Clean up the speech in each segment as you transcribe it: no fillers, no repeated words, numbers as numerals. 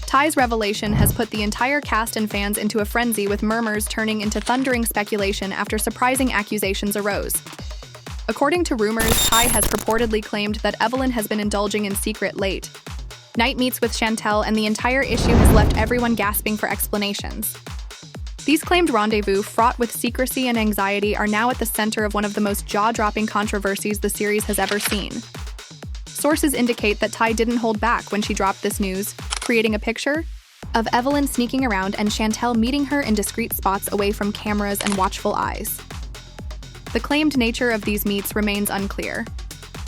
TAI's revelation has put the entire cast and fans into a frenzy, with murmurs turning into thundering speculation after surprising accusations arose. According to rumors, TAI has purportedly claimed that Evelyn has been indulging in secret late night meets with Chantel, and the entire issue has left everyone gasping for explanations. These claimed rendezvous, fraught with secrecy and anxiety, are now at the center of one of the most jaw-dropping controversies the series has ever seen. Sources indicate that TAI didn't hold back when she dropped this news, creating a picture of Evelyn sneaking around and Chantel meeting her in discreet spots away from cameras and watchful eyes. The claimed nature of these meets remains unclear.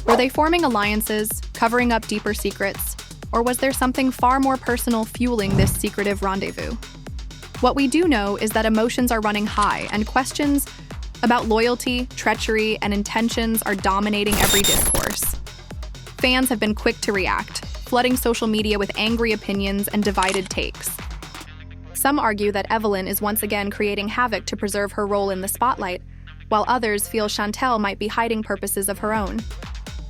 Were they forming alliances, covering up deeper secrets, or was there something far more personal fueling this secretive rendezvous? What we do know is that emotions are running high, and questions about loyalty, treachery, and intentions are dominating every discourse. Fans have been quick to react, flooding social media with angry opinions and divided takes. Some argue that Evelyn is once again creating havoc to preserve her role in the spotlight, while others feel Chantel might be hiding purposes of her own.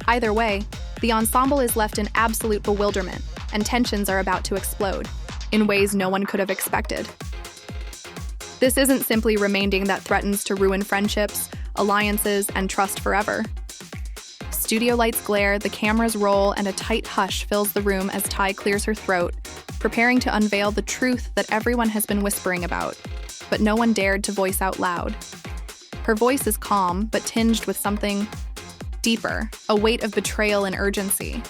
Either way, the ensemble is left in absolute bewilderment, and tensions are about to explode, in ways no one could have expected. This isn't simply remaining that threatens to ruin friendships, alliances, and trust forever. Studio lights glare, the cameras roll, and a tight hush fills the room as TAI clears her throat, preparing to unveil the truth that everyone has been whispering about, but no one dared to voice out loud. Her voice is calm, but tinged with something deeper, a weight of betrayal and urgency.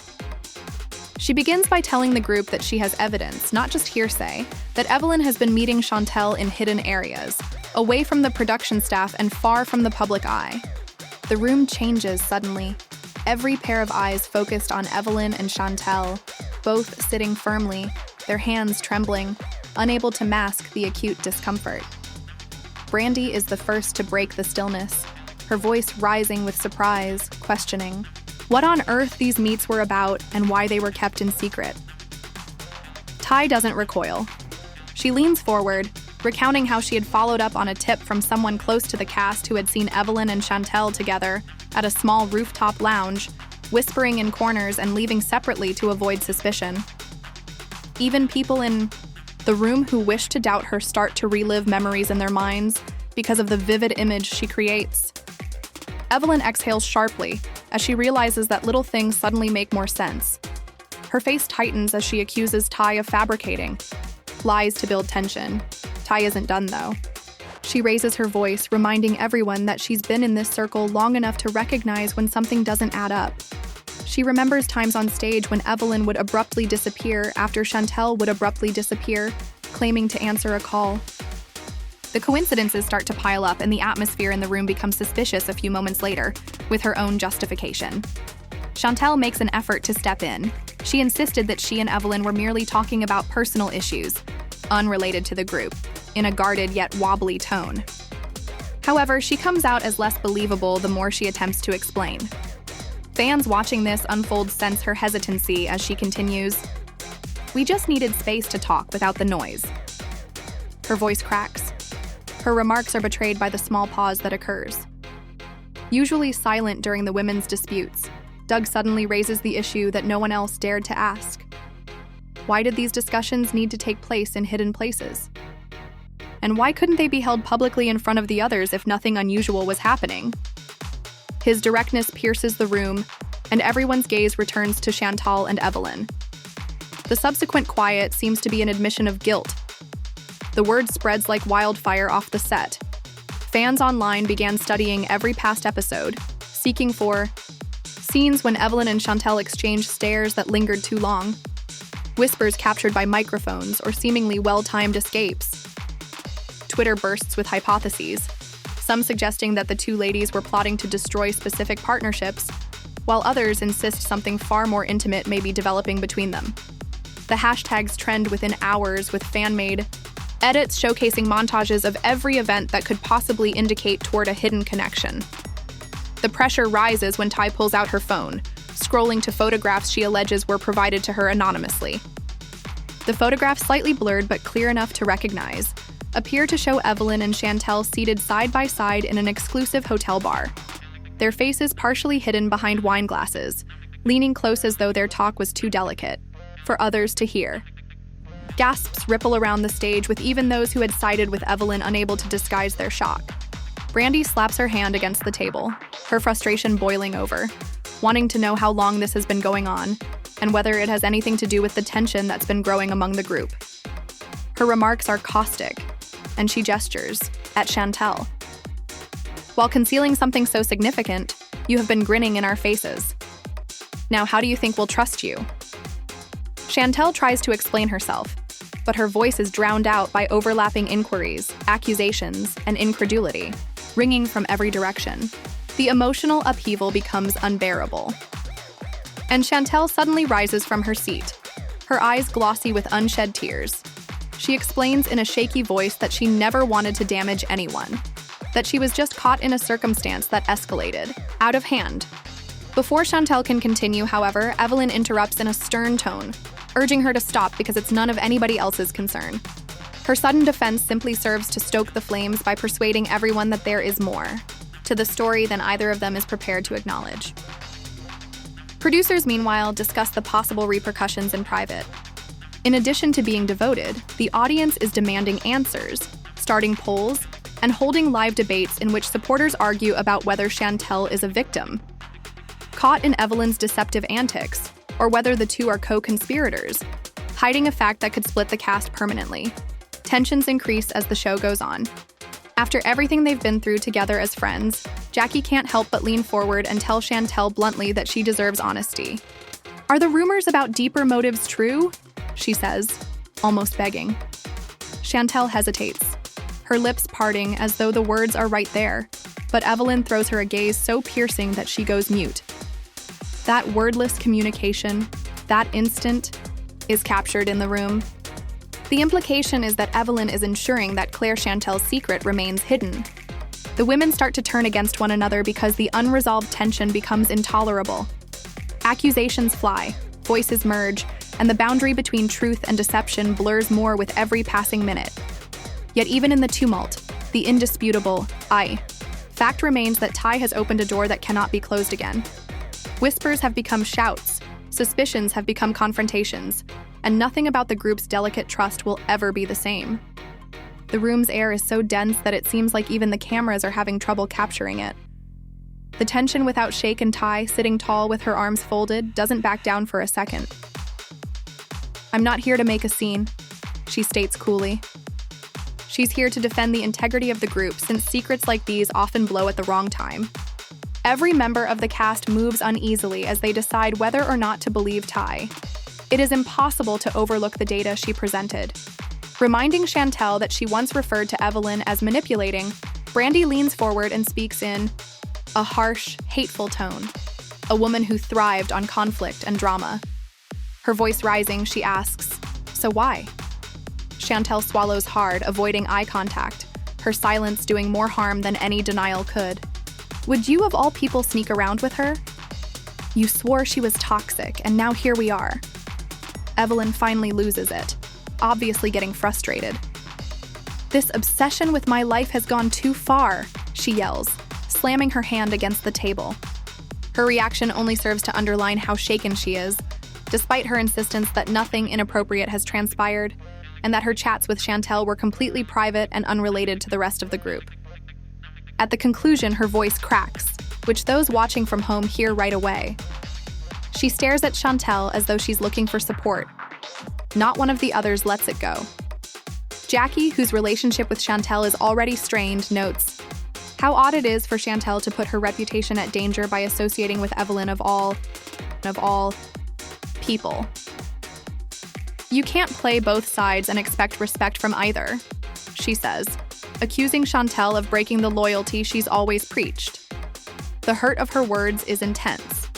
She begins by telling the group that she has evidence, not just hearsay, that Evelyn has been meeting Chantel in hidden areas, away from the production staff and far from the public eye. The room changes suddenly. Every pair of eyes focused on Evelyn and Chantel, both sitting firmly, their hands trembling, unable to mask the acute discomfort. Brandy is the first to break the stillness, her voice rising with surprise, questioning what on earth these meets were about and why they were kept in secret. TAI doesn't recoil. She leans forward, recounting how she had followed up on a tip from someone close to the cast who had seen Evelyn and Chantel together at a small rooftop lounge, whispering in corners and leaving separately to avoid suspicion. Even people in the room who wish to doubt her start to relive memories in their minds because of the vivid image she creates. Evelyn exhales sharply as she realizes that little things suddenly make more sense. Her face tightens as she accuses TAI of fabricating lies to build tension. TAI isn't done, though. She raises her voice, reminding everyone that she's been in this circle long enough to recognize when something doesn't add up. She remembers times on stage when Evelyn would abruptly disappear after Chantel would abruptly disappear, claiming to answer a call. The coincidences start to pile up, and the atmosphere in the room becomes suspicious a few moments later, with her own justification. Chantel makes an effort to step in. She insisted that she and Evelyn were merely talking about personal issues, unrelated to the group, in a guarded yet wobbly tone. However, she comes out as less believable the more she attempts to explain. Fans watching this unfold sense her hesitancy as she continues, "We just needed space to talk without the noise." Her voice cracks. Her remarks are betrayed by the small pause that occurs. Usually silent during the women's disputes, Doug suddenly raises the issue that no one else dared to ask. Why did these discussions need to take place in hidden places? And why couldn't they be held publicly in front of the others if nothing unusual was happening? His directness pierces the room, and everyone's gaze returns to Chantal and Evelyn. The subsequent quiet seems to be an admission of guilt. The word spreads like wildfire off the set. Fans online began studying every past episode, seeking for scenes when Evelyn and Chantel exchanged stares that lingered too long, whispers captured by microphones, or seemingly well-timed escapes. Twitter bursts with hypotheses, some suggesting that the two ladies were plotting to destroy specific partnerships, while others insist something far more intimate may be developing between them. The hashtags trend within hours, with fan-made edits showcasing montages of every event that could possibly indicate toward a hidden connection. The pressure rises when TAI pulls out her phone, scrolling to photographs she alleges were provided to her anonymously. The photographs, slightly blurred but clear enough to recognize, appear to show Evelyn and Chantel seated side by side in an exclusive hotel bar, their faces partially hidden behind wine glasses, leaning close as though their talk was too delicate for others to hear. Gasps ripple around the stage, with even those who had sided with Evelyn unable to disguise their shock. Brandy slaps her hand against the table, her frustration boiling over, wanting to know how long this has been going on, and whether it has anything to do with the tension that's been growing among the group. Her remarks are caustic, and she gestures at Chantel. While concealing something so significant, you have been grinning in our faces. Now, how do you think we'll trust you? Chantel tries to explain herself, but her voice is drowned out by overlapping inquiries, accusations, and incredulity, ringing from every direction. The emotional upheaval becomes unbearable. And Chantel suddenly rises from her seat, her eyes glossy with unshed tears. She explains in a shaky voice that she never wanted to damage anyone, that she was just caught in a circumstance that escalated, out of hand. Before Chantel can continue, however, Evelyn interrupts in a stern tone, urging her to stop because it's none of anybody else's concern. Her sudden defense simply serves to stoke the flames by persuading everyone that there is more to the story than either of them is prepared to acknowledge. Producers, meanwhile, discuss the possible repercussions in private. In addition to being devoted, the audience is demanding answers, starting polls, and holding live debates in which supporters argue about whether Chantel is a victim, caught in Evelyn's deceptive antics, or whether the two are co-conspirators, hiding a fact that could split the cast permanently. Tensions increase as the show goes on. After everything they've been through together as friends, Jackie can't help but lean forward and tell Chantel bluntly that she deserves honesty. "Are the rumors about deeper motives true?" she says, almost begging. Chantel hesitates, her lips parting as though the words are right there, but Evelyn throws her a gaze so piercing that she goes mute. That wordless communication, that instant, is captured in the room. The implication is that Evelyn is ensuring that Claire Chantel's secret remains hidden. The women start to turn against one another because the unresolved tension becomes intolerable. Accusations fly, voices merge, and the boundary between truth and deception blurs more with every passing minute. Yet even in the tumult, the indisputable fact remains that TAI has opened a door that cannot be closed again. Whispers have become shouts, suspicions have become confrontations, and nothing about the group's delicate trust will ever be the same. The room's air is so dense that it seems like even the cameras are having trouble capturing it. The tension without Shake and TAI, sitting tall with her arms folded, doesn't back down for a second. "I'm not here to make a scene," she states coolly. She's here to defend the integrity of the group, since secrets like these often blow at the wrong time. Every member of the cast moves uneasily as they decide whether or not to believe TAI. It is impossible to overlook the data she presented. Reminding Chantel that she once referred to Evelyn as manipulating, Brandy leans forward and speaks in a harsh, hateful tone, a woman who thrived on conflict and drama. Her voice rising, she asks, "So why?" Chantel swallows hard, avoiding eye contact, her silence doing more harm than any denial could. "Would you of all people sneak around with her? You swore she was toxic, and now here we are." Evelyn finally loses it, obviously getting frustrated. "This obsession with my life has gone too far," she yells, slamming her hand against the table. Her reaction only serves to underline how shaken she is, despite her insistence that nothing inappropriate has transpired, and that her chats with Chantel were completely private and unrelated to the rest of the group. At the conclusion, her voice cracks, which those watching from home hear right away. She stares at Chantel as though she's looking for support. Not one of the others lets it go. Jackie, whose relationship with Chantel is already strained, notes how odd it is for Chantel to put her reputation at danger by associating with Evelyn of all people. "You can't play both sides and expect respect from either," she says, accusing Chantel of breaking the loyalty she's always preached. The hurt of her words is intense.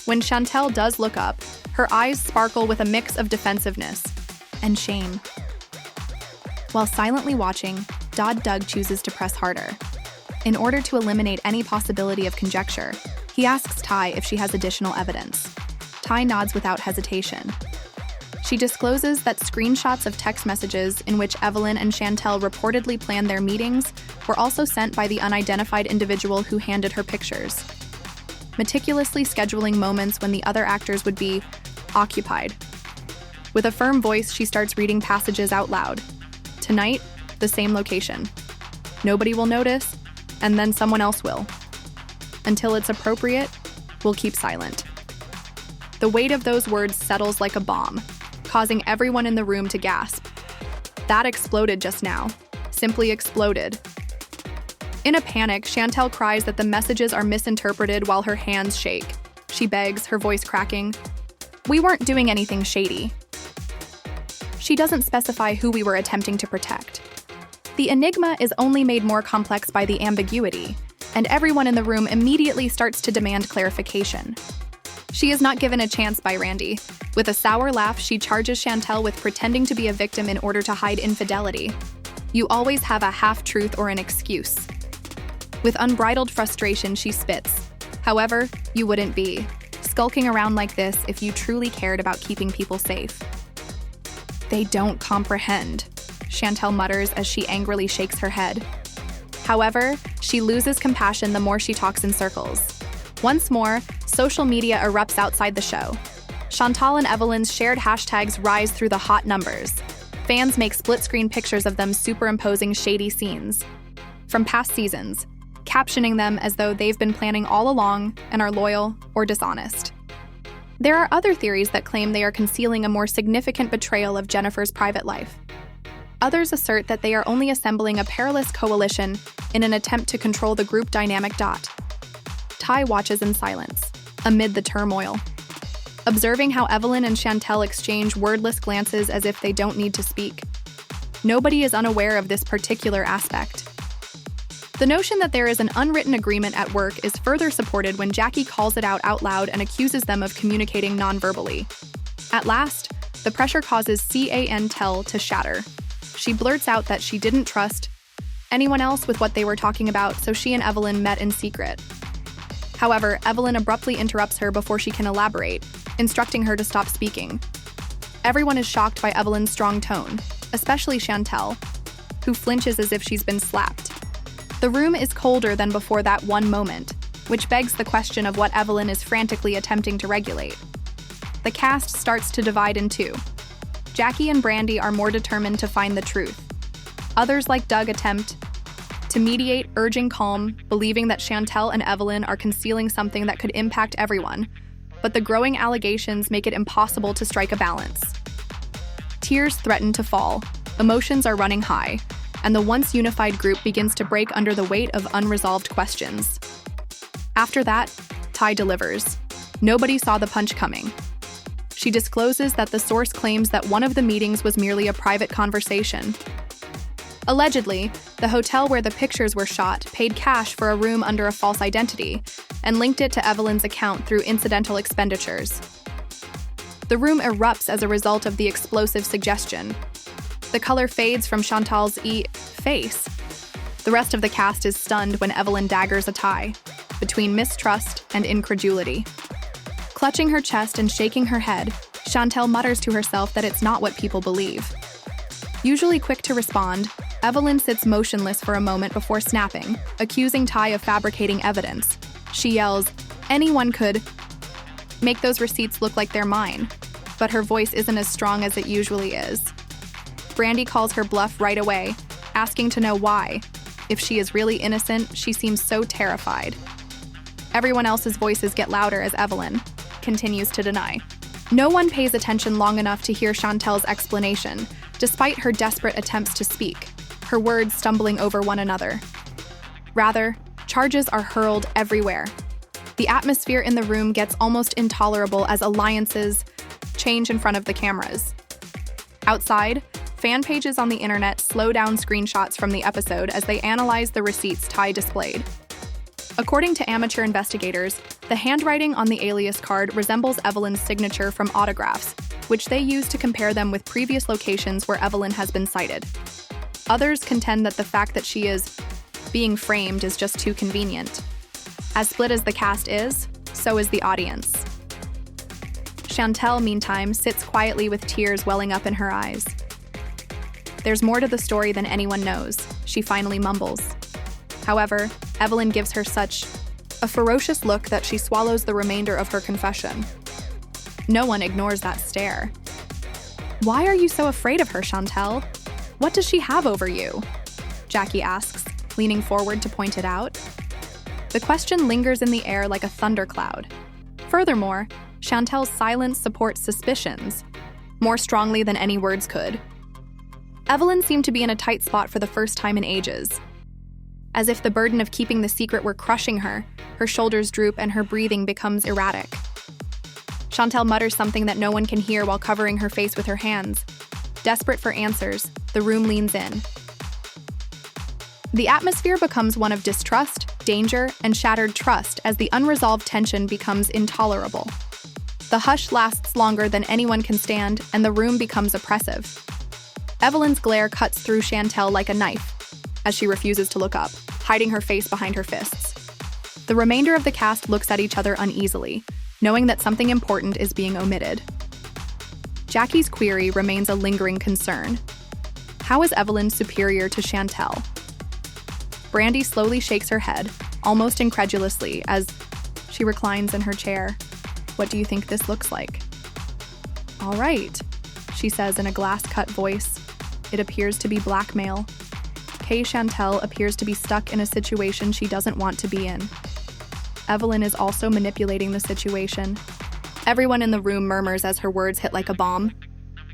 When Chantel does look up, her eyes sparkle with a mix of defensiveness and shame. While silently watching, Doug chooses to press harder. In order to eliminate any possibility of conjecture, he asks TAI if she has additional evidence. TAI nods without hesitation. She discloses that screenshots of text messages in which Evelyn and Chantel reportedly planned their meetings were also sent by the unidentified individual who handed her pictures, meticulously scheduling moments when the other actors would be occupied. With a firm voice, she starts reading passages out loud. Tonight, the same location. Nobody will notice, and then someone else will. Until it's appropriate, we'll keep silent. The weight of those words settles like a bomb, causing everyone in the room to gasp. That exploded just now. Simply exploded. In a panic, Chantel cries that the messages are misinterpreted while her hands shake. She begs, her voice cracking, "We weren't doing anything shady." She doesn't specify who we were attempting to protect. The enigma is only made more complex by the ambiguity, and everyone in the room immediately starts to demand clarification. She is not given a chance by Randy. With a sour laugh, she charges Chantel with pretending to be a victim in order to hide infidelity. You always have a half-truth or an excuse. With unbridled frustration, she spits. However, you wouldn't be skulking around like this if you truly cared about keeping people safe. "They don't comprehend," Chantel mutters as she angrily shakes her head. However, she loses compassion the more she talks in circles. Once more, social media erupts outside the show. Chantal and Evelyn's shared hashtags rise through the hot numbers. Fans make split-screen pictures of them superimposing shady scenes from past seasons, captioning them as though they've been planning all along and are loyal or dishonest. There are other theories that claim they are concealing a more significant betrayal of Jennifer's private life. Others assert that they are only assembling a perilous coalition in an attempt to control the group dynamic. TAI watches in silence, amid the turmoil, observing how Evelyn and Chantel exchange wordless glances as if they don't need to speak. Nobody is unaware of this particular aspect. The notion that there is an unwritten agreement at work is further supported when Jackie calls it out loud and accuses them of communicating non-verbally. At last, the pressure causes Chantel to shatter. She blurts out that she didn't trust anyone else with what they were talking about, so she and Evelyn met in secret. However, Evelyn abruptly interrupts her before she can elaborate, instructing her to stop speaking. Everyone is shocked by Evelyn's strong tone, especially Chantel, who flinches as if she's been slapped. The room is colder than before that one moment, which begs the question of what Evelyn is frantically attempting to regulate. The cast starts to divide in two. Jackie and Brandy are more determined to find the truth. Others, like Doug, attempt to mediate, urging calm, believing that Chantel and Evelyn are concealing something that could impact everyone, but the growing allegations make it impossible to strike a balance. Tears threaten to fall, emotions are running high, and the once unified group begins to break under the weight of unresolved questions. After that, TAI delivers. Nobody saw the punch coming. She discloses that the source claims that one of the meetings was merely a private conversation. Allegedly, the hotel where the pictures were shot paid cash for a room under a false identity and linked it to Evelyn's account through incidental expenditures. The room erupts as a result of the explosive suggestion. The color fades from Chantal's face. The rest of the cast is stunned when Evelyn daggers a TAI between mistrust and incredulity. Clutching her chest and shaking her head, Chantel mutters to herself that it's not what people believe. Usually quick to respond, Evelyn sits motionless for a moment before snapping, accusing TAI of fabricating evidence. She yells, "Anyone could make those receipts look like they're mine," but her voice isn't as strong as it usually is. Brandy calls her bluff right away, asking to know why. If she is really innocent, she seems so terrified. Everyone else's voices get louder as Evelyn continues to deny. No one pays attention long enough to hear Chantel's explanation, despite her desperate attempts to speak, her words stumbling over one another. Rather, charges are hurled everywhere. The atmosphere in the room gets almost intolerable as alliances change in front of the cameras. Outside, fan pages on the internet slow down screenshots from the episode as they analyze the receipts TAI displayed. According to amateur investigators, the handwriting on the alias card resembles Evelyn's signature from autographs, which they use to compare them with previous locations where Evelyn has been cited. Others contend that the fact that she is being framed is just too convenient. As split as the cast is, so is the audience. Chantel, meantime, sits quietly with tears welling up in her eyes. There's more to the story than anyone knows, she finally mumbles. However, Evelyn gives her such a ferocious look that she swallows the remainder of her confession. No one ignores that stare. Why are you so afraid of her, Chantel? What does she have over you? Jackie asks, leaning forward to point it out. The question lingers in the air like a thundercloud. Furthermore, Chantel's silence supports suspicions, more strongly than any words could. Evelyn seemed to be in a tight spot for the first time in ages. As if the burden of keeping the secret were crushing her, her shoulders droop and her breathing becomes erratic. Chantel mutters something that no one can hear while covering her face with her hands. Desperate for answers, the room leans in. The atmosphere becomes one of distrust, danger, and shattered trust as the unresolved tension becomes intolerable. The hush lasts longer than anyone can stand, and the room becomes oppressive. Evelyn's glare cuts through Chantel like a knife, as she refuses to look up, hiding her face behind her fists. The remainder of the cast looks at each other uneasily, knowing that something important is being omitted. Jackie's query remains a lingering concern. How is Evelyn superior to Chantel? Brandy slowly shakes her head, almost incredulously, as she reclines in her chair. What do you think this looks like? All right, she says in a glass-cut voice. It appears to be blackmail. Chantel appears to be stuck in a situation she doesn't want to be in. Evelyn is also manipulating the situation. Everyone in the room murmurs as her words hit like a bomb.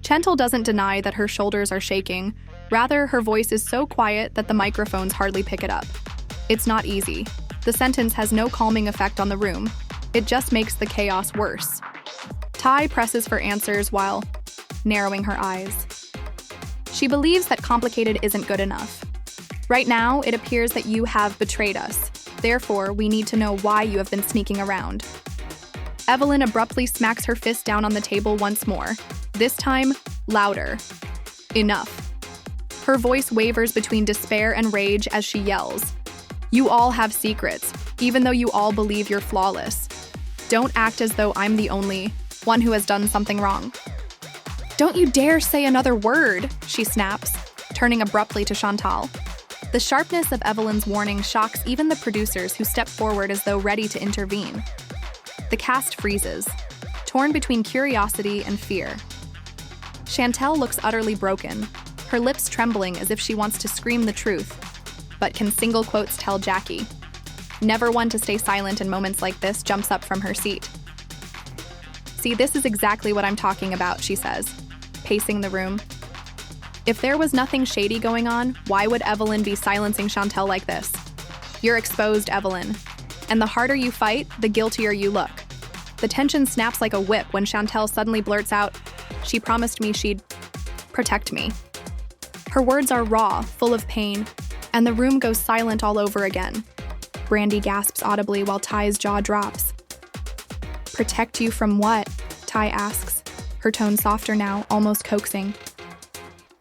Chantel doesn't deny that her shoulders are shaking. Rather, her voice is so quiet that the microphones hardly pick it up. It's not easy. The sentence has no calming effect on the room. It just makes the chaos worse. TAI presses for answers while narrowing her eyes. She believes that complicated isn't good enough. Right now, it appears that you have betrayed us. Therefore, we need to know why you have been sneaking around. Evelyn abruptly smacks her fist down on the table once more, this time louder. Enough. Her voice wavers between despair and rage as she yells. You all have secrets, even though you all believe you're flawless. Don't act as though I'm the only one who has done something wrong. Don't you dare say another word, she snaps, turning abruptly to Chantal. The sharpness of Evelyn's warning shocks even the producers who step forward as though ready to intervene. The cast freezes, torn between curiosity and fear. Chantel looks utterly broken, her lips trembling as if she wants to scream the truth, but can single quotes tell Jackie. Never one to stay silent in moments like this jumps up from her seat. See, this is exactly what I'm talking about, she says, pacing the room. If there was nothing shady going on, why would Evelyn be silencing Chantel like this? You're exposed, Evelyn. And the harder you fight, the guiltier you look. The tension snaps like a whip when Chantel suddenly blurts out, she promised me she'd protect me. Her words are raw, full of pain, and the room goes silent all over again. Brandy gasps audibly while TAI's jaw drops. Protect you from what? TAI asks, her tone softer now, almost coaxing.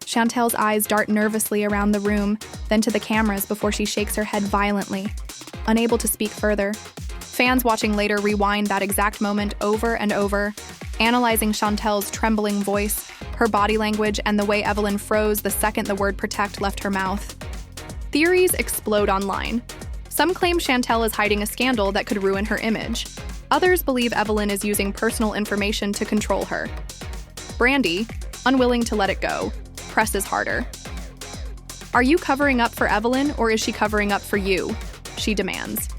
Chantel's eyes dart nervously around the room, then to the cameras before she shakes her head violently, unable to speak further. Fans watching later rewind that exact moment over and over, analyzing Chantel's trembling voice, her body language, and the way Evelyn froze the second the word protect left her mouth. Theories explode online. Some claim Chantel is hiding a scandal that could ruin her image. Others believe Evelyn is using personal information to control her. Brandy, unwilling to let it go, presses harder. Are you covering up for Evelyn, or is she covering up for you? She demands.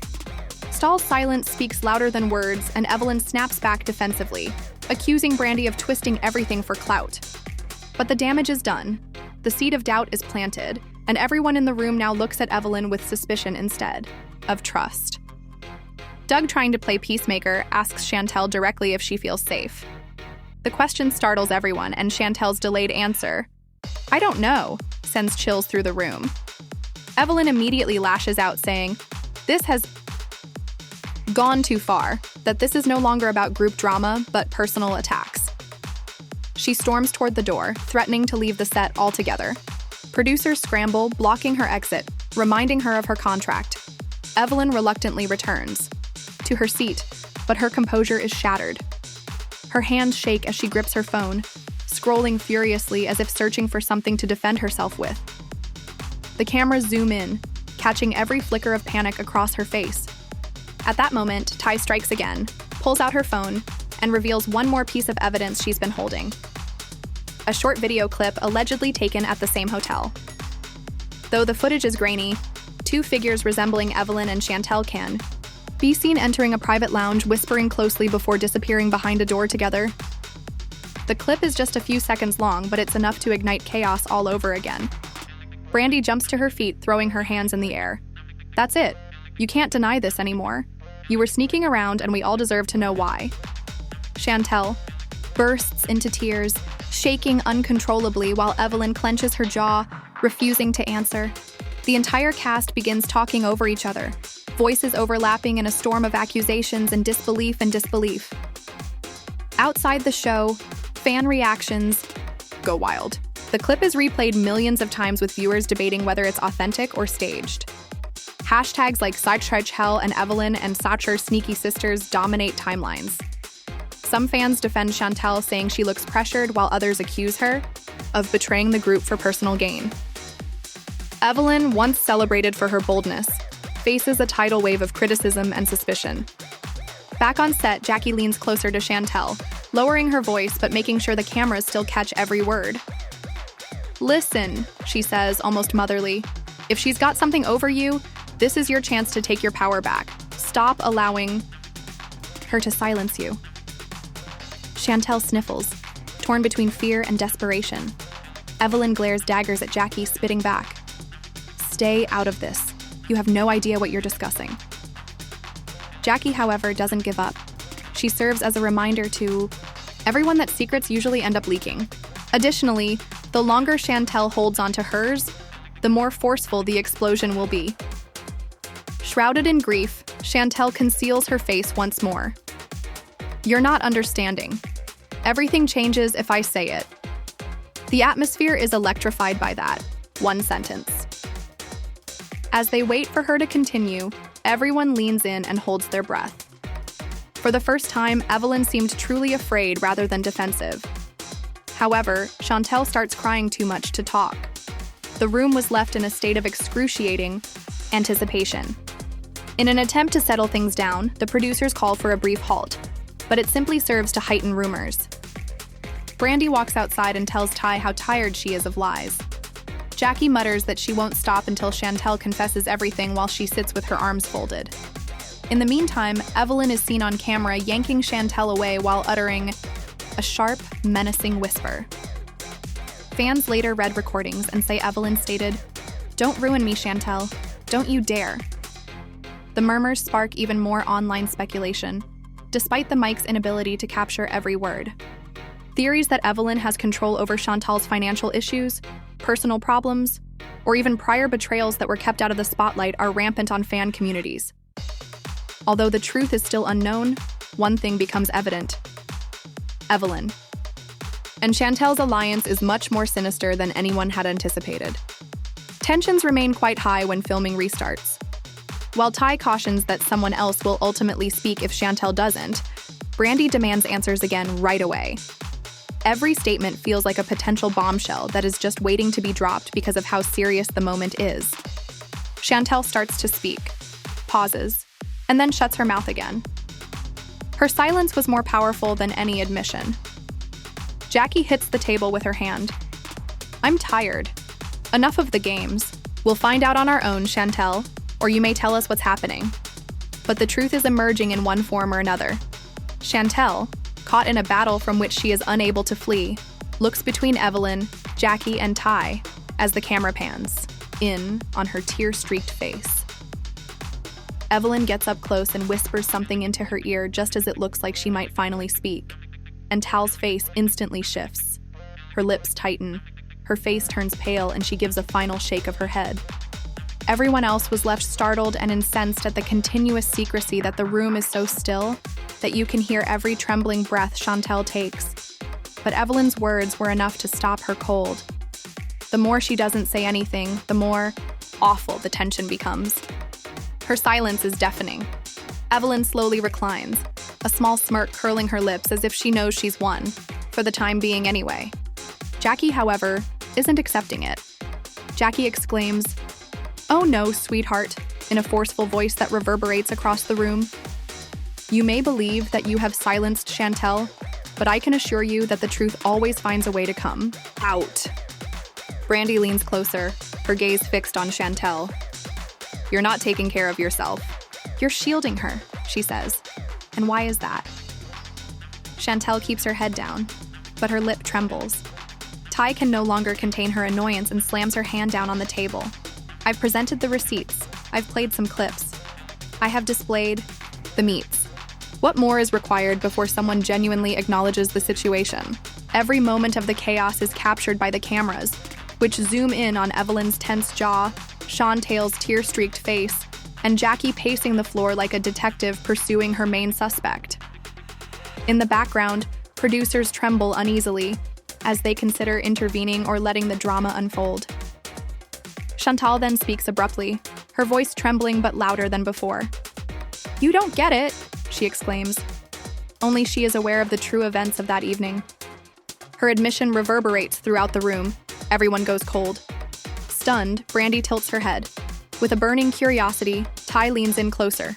Stahl's silence speaks louder than words, and Evelyn snaps back defensively, accusing Brandy of twisting everything for clout. But the damage is done. The seed of doubt is planted, and everyone in the room now looks at Evelyn with suspicion instead of trust. Doug, trying to play peacemaker, asks Chantel directly if she feels safe. The question startles everyone, and Chantel's delayed answer, I don't know, sends chills through the room. Evelyn immediately lashes out, saying, this has gone too far, that this is no longer about group drama, but personal attacks. She storms toward the door, threatening to leave the set altogether. Producers scramble, blocking her exit, reminding her of her contract. Evelyn reluctantly returns to her seat, but her composure is shattered. Her hands shake as she grips her phone, scrolling furiously as if searching for something to defend herself with. The cameras zoom in, catching every flicker of panic across her face. At that moment, TAI strikes again, pulls out her phone, and reveals one more piece of evidence she's been holding. a short video clip allegedly taken at the same hotel. Though the footage is grainy, two figures resembling Evelyn and Chantel can be seen entering a private lounge, whispering closely before disappearing behind a door together. The clip is just a few seconds long, but it's enough to ignite chaos all over again. Brandy jumps to her feet, throwing her hands in the air. That's it. You can't deny this anymore. You were sneaking around, and we all deserve to know why. Chantel bursts into tears, shaking uncontrollably while Evelyn clenches her jaw, refusing to answer. The entire cast begins talking over each other, voices overlapping in a storm of accusations and disbelief. Outside the show, fan reactions go wild. The clip is replayed millions of times with viewers debating whether it's authentic or staged. Hashtags like Hell and Evelyn and Sacher Sneaky Sisters dominate timelines. Some fans defend Chantel, saying she looks pressured, while others accuse her of betraying the group for personal gain. Evelyn, once celebrated for her boldness, faces a tidal wave of criticism and suspicion. Back on set, Jackie leans closer to Chantel, lowering her voice but making sure the cameras still catch every word. "Listen," she says, almost motherly. "If she's got something over you, this is your chance to take your power back. Stop allowing her to silence you." Chantel sniffles, torn between fear and desperation. Evelyn glares daggers at Jackie, spitting back. "Stay out of this. You have no idea what you're discussing." Jackie, however, doesn't give up. She serves as a reminder to everyone that secrets usually end up leaking. Additionally, the longer Chantel holds onto hers, the more forceful the explosion will be. Shrouded in grief, Chantel conceals her face once more. "You're not understanding. Everything changes if I say it." The atmosphere is electrified by that one sentence. As they wait for her to continue, everyone leans in and holds their breath. For the first time, Evelyn seemed truly afraid rather than defensive. However, Chantel starts crying too much to talk. The room was left in a state of excruciating anticipation. In an attempt to settle things down, the producers call for a brief halt, but it simply serves to heighten rumors. Brandy walks outside and tells TAI how tired she is of lies. Jackie mutters that she won't stop until Chantel confesses everything while she sits with her arms folded. In the meantime, Evelyn is seen on camera yanking Chantel away while uttering a sharp, menacing whisper. Fans later read recordings and say Evelyn stated, "Don't ruin me, Chantel. Don't you dare." The murmurs spark even more online speculation, despite the mic's inability to capture every word. Theories that Evelyn has control over Chantel's financial issues, personal problems, or even prior betrayals that were kept out of the spotlight are rampant on fan communities. Although the truth is still unknown, one thing becomes evident: Evelyn and Chantel's alliance is much more sinister than anyone had anticipated. Tensions remain quite high when filming restarts. While TAI cautions that someone else will ultimately speak if Chantel doesn't, Brandy demands answers again right away. Every statement feels like a potential bombshell that is just waiting to be dropped because of how serious the moment is. Chantel starts to speak, pauses, and then shuts her mouth again. Her silence was more powerful than any admission. Jackie hits the table with her hand. "I'm tired. Enough of the games. We'll find out on our own, Chantel, or you may tell us what's happening." But the truth is emerging in one form or another. Chantel, caught in a battle from which she is unable to flee, looks between Evelyn, Jackie, and TAI as the camera pans in on her tear-streaked face. Evelyn gets up close and whispers something into her ear just as it looks like she might finally speak, and TAI's face instantly shifts. Her lips tighten, her face turns pale, and she gives a final shake of her head. Everyone else was left startled and incensed at the continuous secrecy that the room is so still that you can hear every trembling breath Chantel takes. But Evelyn's words were enough to stop her cold. The more she doesn't say anything, the more awful the tension becomes. Her silence is deafening. Evelyn slowly reclines, a small smirk curling her lips as if she knows she's won, for the time being anyway. Jackie, however, isn't accepting it. Jackie exclaims, "Oh no, sweetheart," in a forceful voice that reverberates across the room. "You may believe that you have silenced Chantel, but I can assure you that the truth always finds a way to come out. Brandy leans closer, her gaze fixed on Chantel. You're not taking care of yourself. You're shielding her, she says. And why is that? Chantel keeps her head down, but her lip trembles. TAI can no longer contain her annoyance and slams her hand down on the table. I've presented the receipts. I've played some clips. I have displayed the meets. What more is required before someone genuinely acknowledges the situation? Every moment of the chaos is captured by the cameras, which zoom in on Evelyn's tense jaw, Chantel's tear-streaked face, and Jackie pacing the floor like a detective pursuing her main suspect. In the background, producers tremble uneasily as they consider intervening or letting the drama unfold. Chantal then speaks abruptly, her voice trembling but louder than before. "You don't get it," she exclaims. Only she is aware of the true events of that evening. Her admission reverberates throughout the room. Everyone goes cold. Stunned, Brandy tilts her head. With a burning curiosity, TAI leans in closer.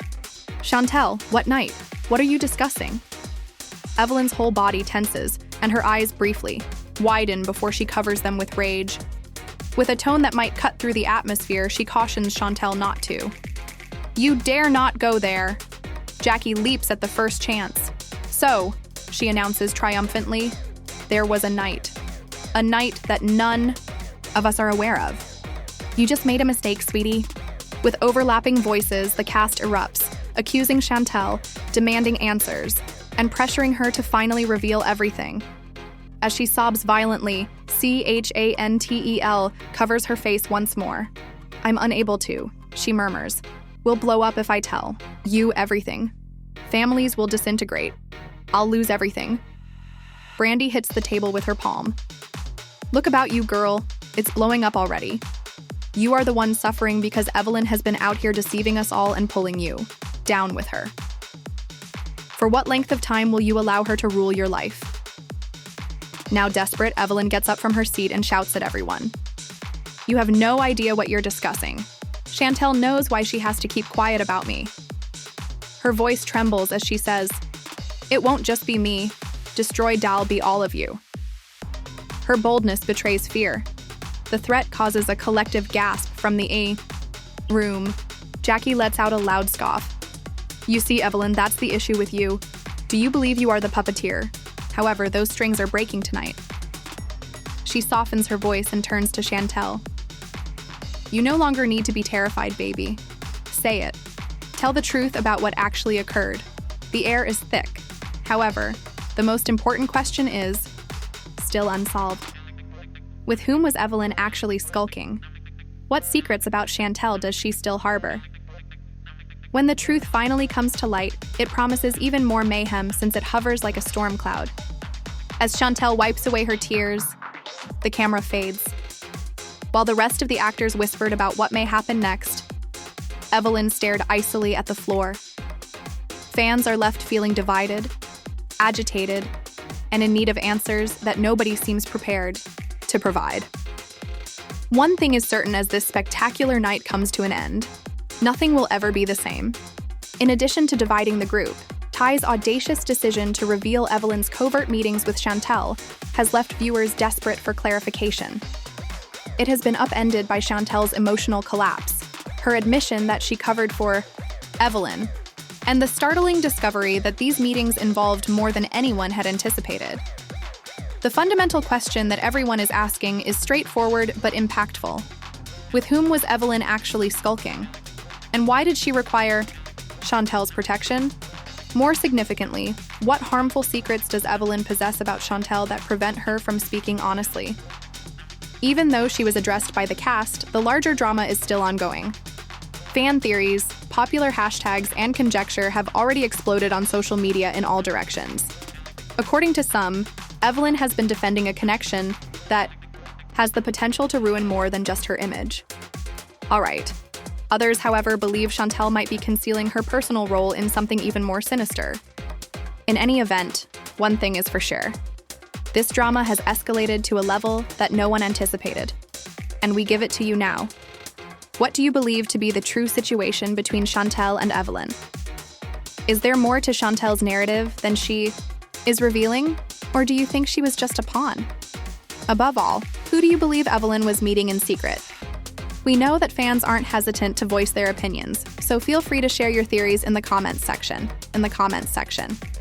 "Chantel, what night? What are you discussing?" Evelyn's whole body tenses, and her eyes briefly widen before she covers them with rage. With a tone that might cut through the atmosphere, she cautions Chantel not to. "You dare not go there." Jackie leaps at the first chance. "So," she announces triumphantly, "there was a night that none of us are aware of." "You just made a mistake, sweetie." With overlapping voices, the cast erupts, accusing Chantel, demanding answers, and pressuring her to finally reveal everything. As she sobs violently, Chantel covers her face once more. "I'm unable to," she murmurs. "We'll blow up if I tell you everything. Families will disintegrate. I'll lose everything." Brandy hits the table with her palm. "Look about you, girl. It's blowing up already. You are the one suffering because Evelyn has been out here deceiving us all and pulling you down with her. For what length of time will you allow her to rule your life?" Now desperate, Evelyn gets up from her seat and shouts at everyone. "You have no idea what you're discussing. Chantel knows why she has to keep quiet about me." Her voice trembles as she says, "It won't just be me. Destroy Dal be all of you." Her boldness betrays fear. The threat causes a collective gasp from the room. Jackie lets out a loud scoff. "You see, Evelyn, that's the issue with you. Do you believe you are the puppeteer? However, those strings are breaking tonight." She softens her voice and turns to Chantel. "You no longer need to be terrified, baby. Say it. Tell the truth about what actually occurred. The air is thick. However, the most important question is still unsolved. With whom was Evelyn actually skulking? What secrets about Chantel does she still harbor?" When the truth finally comes to light, it promises even more mayhem since it hovers like a storm cloud. As Chantel wipes away her tears, the camera fades. While the rest of the actors whispered about what may happen next, Evelyn stared icily at the floor. Fans are left feeling divided, agitated, and in need of answers that nobody seems prepared to provide. One thing is certain as this spectacular night comes to an end. Nothing will ever be the same. In addition to dividing the group, TAI's audacious decision to reveal Evelyn's covert meetings with Chantel has left viewers desperate for clarification. It has been upended by Chantel's emotional collapse, her admission that she covered for Evelyn, and the startling discovery that these meetings involved more than anyone had anticipated. The fundamental question that everyone is asking is straightforward but impactful. With whom was Evelyn actually skulking? And why did she require Chantel's protection? More significantly, what harmful secrets does Evelyn possess about Chantel that prevent her from speaking honestly? Even though she was addressed by the cast, the larger drama is still ongoing. Fan theories, popular hashtags, and conjecture have already exploded on social media in all directions. According to some, Evelyn has been defending a connection that has the potential to ruin more than just her image. All right. Others, however, believe Chantel might be concealing her personal role in something even more sinister. In any event, one thing is for sure. This drama has escalated to a level that no one anticipated. And we give it to you now. What do you believe to be the true situation between Chantel and Evelyn? Is there more to Chantel's narrative than she is revealing? Or do you think she was just a pawn? Above all, who do you believe Evelyn was meeting in secret? We know that fans aren't hesitant to voice their opinions, so feel free to share your theories in the comments section.